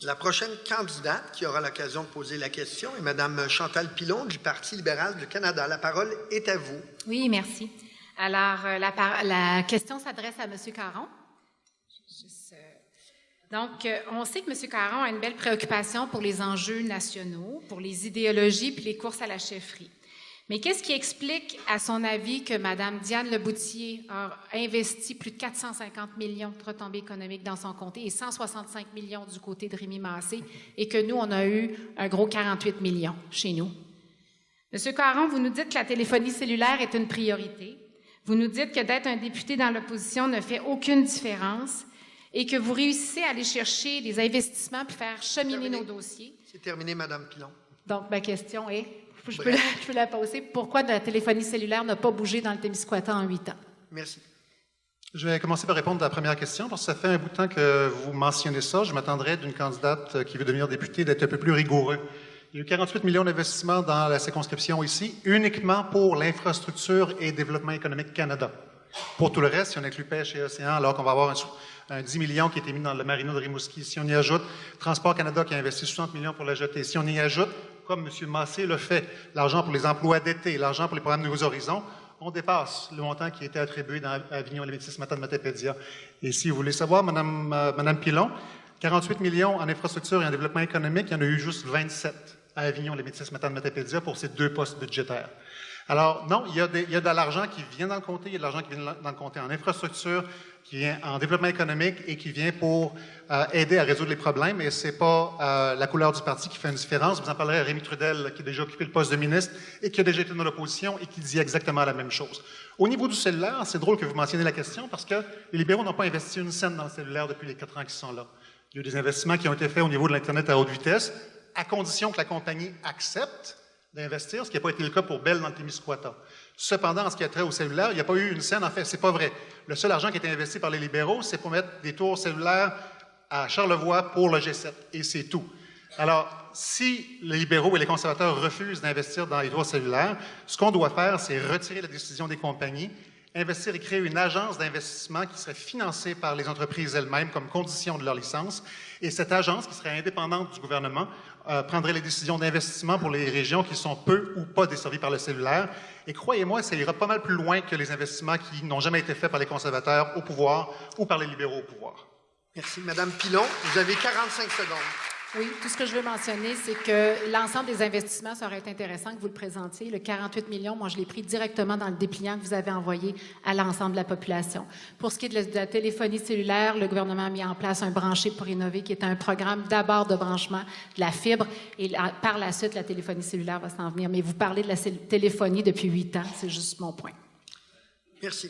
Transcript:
La prochaine candidate qui aura l'occasion de poser la question est Mme Chantal Pilon du Parti libéral du Canada. La parole est à vous. Oui, merci. Alors, la question s'adresse à M. Caron. Donc, on sait que M. Caron a une belle préoccupation pour les enjeux nationaux, pour les idéologies puis les courses à la chefferie. Mais qu'est-ce qui explique, à son avis, que Mme Diane Leboutillier a investi plus de 450 millions de retombées économiques dans son comté et 165 millions du côté de Rémy Massé et que nous, on a eu un gros 48 millions chez nous? M. Caron, vous nous dites que la téléphonie cellulaire est une priorité. Vous nous dites que d'être un député dans l'opposition ne fait aucune différence et que vous réussissez à aller chercher des investissements pour faire cheminer nos dossiers. C'est terminé, Mme Pilon. Donc, ma question est... Je peux la poser. Pourquoi la téléphonie cellulaire n'a pas bougé dans le Témiscouata en 8 ans? Merci. Je vais commencer par répondre à la première question, parce que ça fait un bout de temps que vous mentionnez ça. Je m'attendrais d'une candidate qui veut devenir députée d'être un peu plus rigoureux. Il y a eu 48 millions d'investissements dans la circonscription ici, uniquement pour l'infrastructure et développement économique Canada. Pour tout le reste, si on inclut pêche et océan, alors qu'on va avoir un 10 millions qui a été mis dans le marina de Rimouski, si on y ajoute Transport Canada qui a investi 60 millions pour la jetée, si on y ajoute, comme M. Massé le fait, l'argent pour les emplois d'été, l'argent pour les programmes Nouveaux Horizons, on dépasse le montant qui a été attribué dans Avignon, les Métis, Matane-Matapédia. Et si vous voulez savoir, Mme Pilon, 48 millions en infrastructure et en développement économique, il y en a eu juste 27 à Avignon, les Métis, Matane-Matapédia pour ces 2 postes budgétaires. Alors, non, il y a de l'argent qui vient dans le comté, il y a de l'argent qui vient dans le comté en infrastructure, qui vient en développement économique et qui vient pour aider à résoudre les problèmes. Et ce n'est pas la couleur du parti qui fait une différence. Vous en parlerez à Rémi Trudel, qui a déjà occupé le poste de ministre et qui a déjà été dans l'opposition et qui dit exactement la même chose. Au niveau du cellulaire, c'est drôle que vous mentionniez la question parce que les libéraux n'ont pas investi une scène dans le cellulaire depuis les 4 ans qu'ils sont là. Il y a eu des investissements qui ont été faits au niveau de l'Internet à haute vitesse, à condition que la compagnie accepte d'investir, ce qui n'a pas été le cas pour Bell dans le Témiscouata. Cependant, en ce qui a trait au cellulaire, il n'y a pas eu une scène. En fait, c'est pas vrai. Le seul argent qui a été investi par les libéraux, c'est pour mettre des tours cellulaires à Charlevoix pour le G7. Et c'est tout. Alors, si les libéraux et les conservateurs refusent d'investir dans les tours cellulaires, ce qu'on doit faire, c'est retirer la décision des compagnies, investir et créer une agence d'investissement qui serait financée par les entreprises elles-mêmes comme condition de leur licence. Et cette agence, qui serait indépendante du gouvernement, prendrait les décisions d'investissement pour les régions qui sont peu ou pas desservies par le cellulaire. Et croyez-moi, ça ira pas mal plus loin que les investissements qui n'ont jamais été faits par les conservateurs au pouvoir ou par les libéraux au pouvoir. Merci. Mme Pilon, vous avez 45 secondes. Oui, tout ce que je veux mentionner, c'est que l'ensemble des investissements, ça aurait été intéressant que vous le présentiez. Le 48 millions, moi, je l'ai pris directement dans le dépliant que vous avez envoyé à l'ensemble de la population. Pour ce qui est de la téléphonie cellulaire, le gouvernement a mis en place un branché pour innover, qui est un programme d'abord de branchement de la fibre, et par la suite, la téléphonie cellulaire va s'en venir. Mais vous parlez de la téléphonie depuis 8 ans, c'est juste mon point. Merci.